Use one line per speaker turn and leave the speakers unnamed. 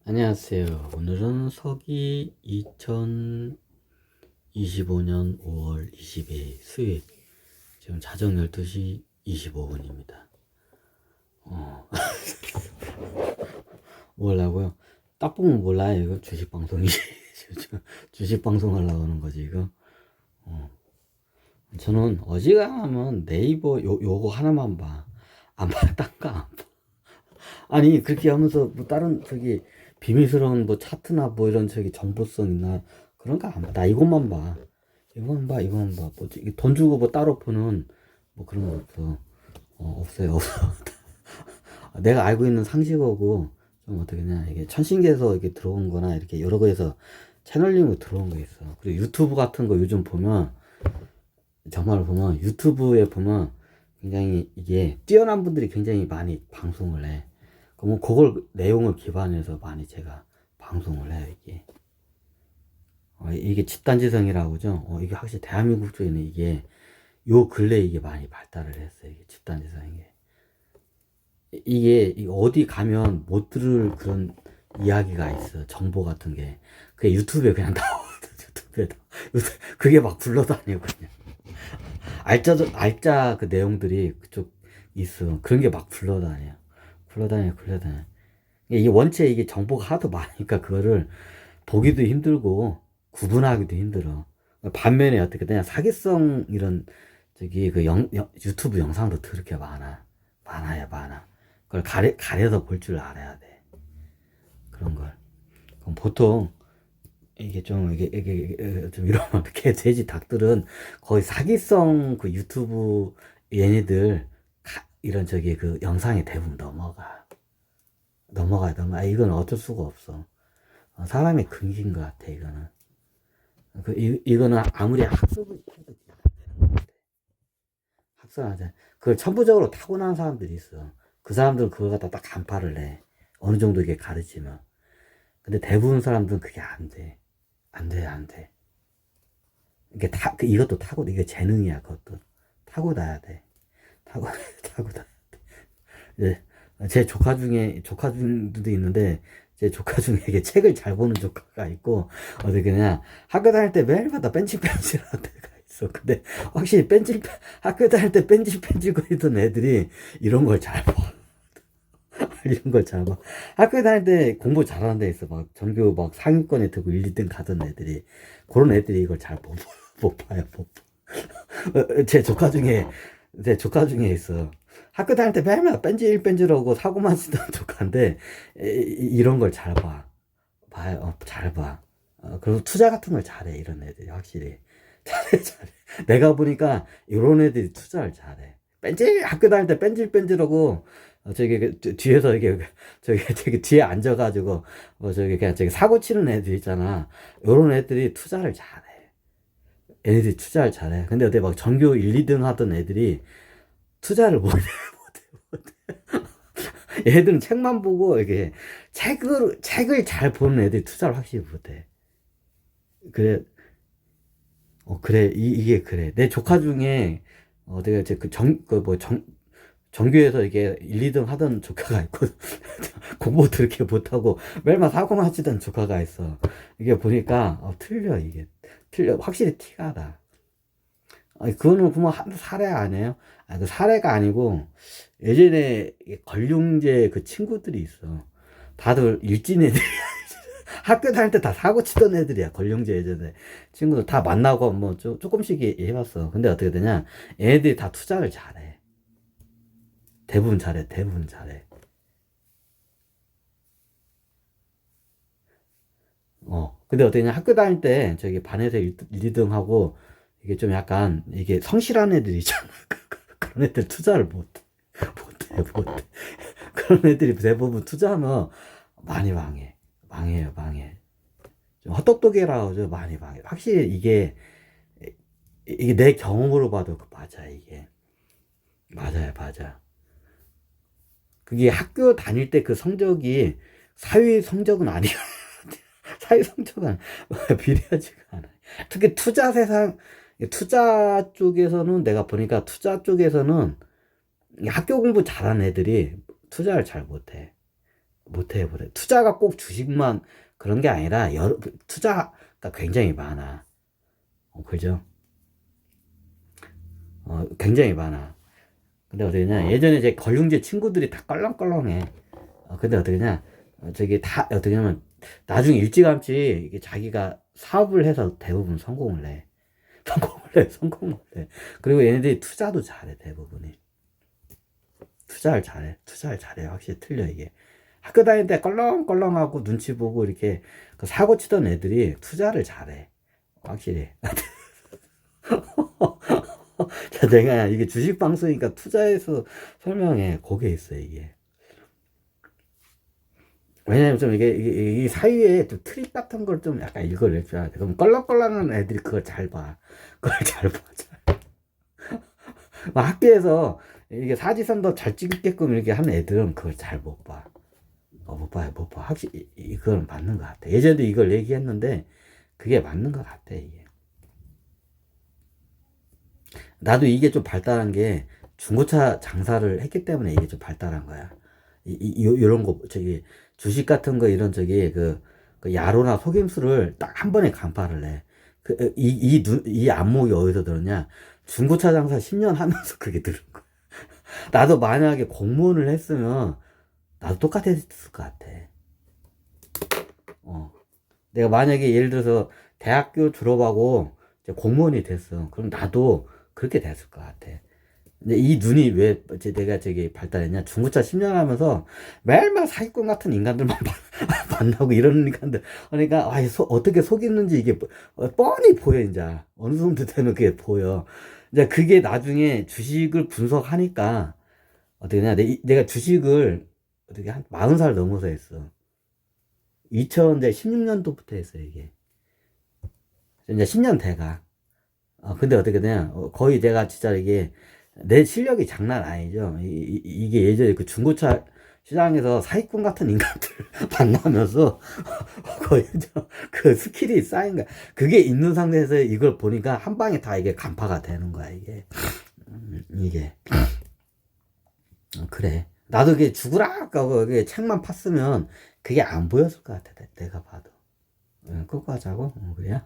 안녕하세요. 오늘은 서기 2025년 5월 20일 수요일. 지금 자정 12시 25분입니다. 뭐라고요? 딱 보면 몰라요. 이거 주식방송이지. 주식방송 하려고 하는 거지, 이거. 저는 어지간하면 네이버 요거 하나만 봐. 안 봐, 딴 거 안 봐. 아니, 그렇게 하면서 뭐 다른 비밀스러운 뭐 차트나 뭐 이런 정보성 있나 그런 거 안 봐. 나 이것만 봐. 이것만 봐, 이것만 봐. 뭐 돈 주고 뭐 따로 보는 뭐 그런 거 없어. 없어요, 없어. 내가 알고 있는 상식어고 좀 어떻게냐 이게 천신계에서 이렇게 들어온 거나 이렇게 여러 거에서 채널링으로 들어온 거 있어. 그리고 유튜브 같은 거 요즘 보면 정말 보면 유튜브에 보면 굉장히 이게 뛰어난 분들이 굉장히 많이 방송을 해. 그러면 그걸 내용을 기반해서 많이 제가 방송을 해요, 이게. 이게 집단지성이라고 하죠. 이게 확실히 대한민국 쪽에는 이게 요 근래 이게 많이 발달을 했어요. 이게 집단지성이. 이게 어디 가면 못 들을 그런 이야기가 있어. 정보 같은 게. 그게 유튜브에 그냥 나오거든. 유튜브에 그게 막 굴러다니고 그냥. 알짜 그 내용들이 그쪽 있어. 그런 게 막 굴러다녀. 굴러다녀. 이게 원체 이게 정보가 하도 많으니까 그거를 보기도 힘들고 구분하기도 힘들어. 반면에 어떻게 되냐 사기성 이런 유튜브 영상도 그렇게 많아. 그걸 가려서 볼 줄 알아야 돼. 그런 걸. 그럼 보통 이게 좀 이런 돼지 닭들은 거의 사기성 그 유튜브 얘네들 이런 그 영상이 대부분 넘어가. 이건 어쩔 수가 없어. 사람의 근기인 것 같아, 이거는. 이거는 아무리 학습을 해도 학습하자. 그걸 천부적으로 타고난 사람들이 있어. 그 사람들은 그걸 갖다 딱 간파를 해. 어느 정도 이게 가르치면. 근데 대부분 사람들은 그게 안 돼. 안 돼. 이것도 이게 재능이야, 그것도. 타고나야 돼. 타고나야 돼. 이제 제 조카 중도 있는데, 제 조카 중에 이게 책을 잘 보는 조카가 있고, 그냥 학교 다닐 때 매일마다 뺀질뺀질 하는 애가 있어. 근데 확실히 학교 다닐 때 뺀질뺀질 거리던 애들이 이런 걸 잘 봐. 이런 걸 잘 봐. 학교 다닐 때 공부 잘하는 데 있어. 막 전교 막 상위권에 들고 1, 2등 가던 애들이. 그런 애들이 이걸 잘 못 봐요, 못 봐. 제 조카 중에 있어. 학교 다닐 때 매일마다 뺀질뺀질하고 사고만 치던 조카인데, 이런 걸 잘 봐. 잘 봐. 그리고 투자 같은 걸 잘해, 이런 애들이, 확실히. 잘해. 내가 보니까, 이런 애들이 투자를 잘해. 학교 다닐 때 뺀질뺀질하고, 뒤에서 뒤에 앉아가지고, 그냥 사고 치는 애들 있잖아. 이런 애들이 투자를 잘해. 애들이 투자를 잘해. 근데 어때 막 전교 1, 2등 하던 애들이 투자를 못해. 얘들은 책만 보고 이게 책을 잘 보는 애들이 투자를 확실히 못해. 그래, 그래, 이게 그래. 내 조카 중에 내가 이제 전교에서 이게 1, 2등 하던 조카가 있고 공부도 그렇게 못하고 매일만 사고만 치던 조카가 있어. 이게 보니까 틀려 이게 틀려 확실히 티가 나. 아니, 그거는 그만 한 사례 아니에요? 그 사례가 아니고, 예전에 걸륭제 그 친구들이 있어. 다들 일진 애들이야. 학교 다닐 때 다 사고 치던 애들이야. 걸륭제 예전에. 친구들 다 만나고 뭐 조금씩 해봤어. 근데 어떻게 되냐. 얘네들이 다 투자를 잘해. 대부분 잘해. 근데 어떻게 되냐. 학교 다닐 때 저기 반에서 1, 2등 하고, 이게 좀 약간, 이게 성실한 애들 있잖아. 그런 애들 투자를 못해. 그런 애들이 대부분 투자하면 많이 망해. 좀 헛똑똑이라고 하죠. 많이 망해. 확실히 이게 내 경험으로 봐도 맞아, 이게. 맞아. 그게 학교 다닐 때 그 성적이 사회 성적은 아니야. 사회 성적은 비례하지가 않아. 특히 투자 쪽에서는 내가 보니까 투자 쪽에서는 학교 공부 잘하는 애들이 투자를 잘 못해. 못해. 투자가 꼭 주식만 그런 게 아니라 투자가 굉장히 많아. 그죠? 굉장히 많아. 근데 어떻게냐, 예전에 제 걸륭제 친구들이 다 껄렁껄렁해. 근데 어떻게냐, 저기 다 어떻게냐면 나중에 일찌감치 이게 자기가 사업을 해서 대부분 성공을 해. 성공을 해. 그리고 얘네들이 투자도 잘해, 대부분이. 투자를 잘해. 확실히 틀려, 이게. 학교 다닐 때 껄렁껄렁하고 눈치 보고 이렇게 그 사고 치던 애들이 투자를 잘해. 확실히. 자, 내가 이게 주식 방송이니까 투자해서 설명해. 거기에 있어, 이게. 왜냐면 좀 이 사이에 좀 트릭 같은 걸 좀 약간 읽어내줘야 돼. 그럼 껄렁껄렁한 애들이 그걸 잘 봐. 그걸 잘 봐. 막 학교에서 이게 사지선도 잘 찍게끔 이렇게 하는 애들은 그걸 잘 못 봐. 못 봐. 확실히, 이건 맞는 것 같아. 예전에도 이걸 얘기했는데, 그게 맞는 것 같아, 이게. 나도 이게 좀 발달한 게 중고차 장사를 했기 때문에 이게 좀 발달한 거야. 요런 거, 주식 같은 거, 이런 그 야로나 속임수를 딱 한 번에 간파를 해. 이 안목이 어디서 들었냐? 중고차 장사 10년 하면서 그게 들은 거야. 나도 만약에 공무원을 했으면, 나도 똑같았을 것 같아. 어. 내가 만약에 예를 들어서 대학교 졸업하고 이제 공무원이 됐어. 그럼 나도 그렇게 됐을 것 같아. 근데 이 눈이 왜 내가 발달했냐? 중고차 10년 하면서 매일매일 사기꾼 같은 인간들만 만나고 이런 인간들. 그러니까 어떻게 속이는지 이게 뻔히 보여. 이제 어느 정도 되면 그게 보여. 이제 그게 나중에 주식을 분석하니까 어떻게 냐 내가 주식을 어떻게 한 40살 넘어서 했어. 2016년도부터 했어요, 이게. 이제 10년 돼가. 근데 어떻게 되냐, 거의 내가 진짜 이게, 내 실력이 장난 아니죠. 이게 예전에 그 중고차 시장에서 사기꾼 같은 인간들 만나면서 거의 그 스킬이 쌓인 거야. 그게 있는 상태에서 이걸 보니까 한 방에 다 이게 간파가 되는 거야, 이게. 이게. 그래. 나도 이게 죽으라! 하고 이게 책만 팠으면 그게 안 보였을 것 같아, 내가 봐도. 끊고 하자고? 그래요?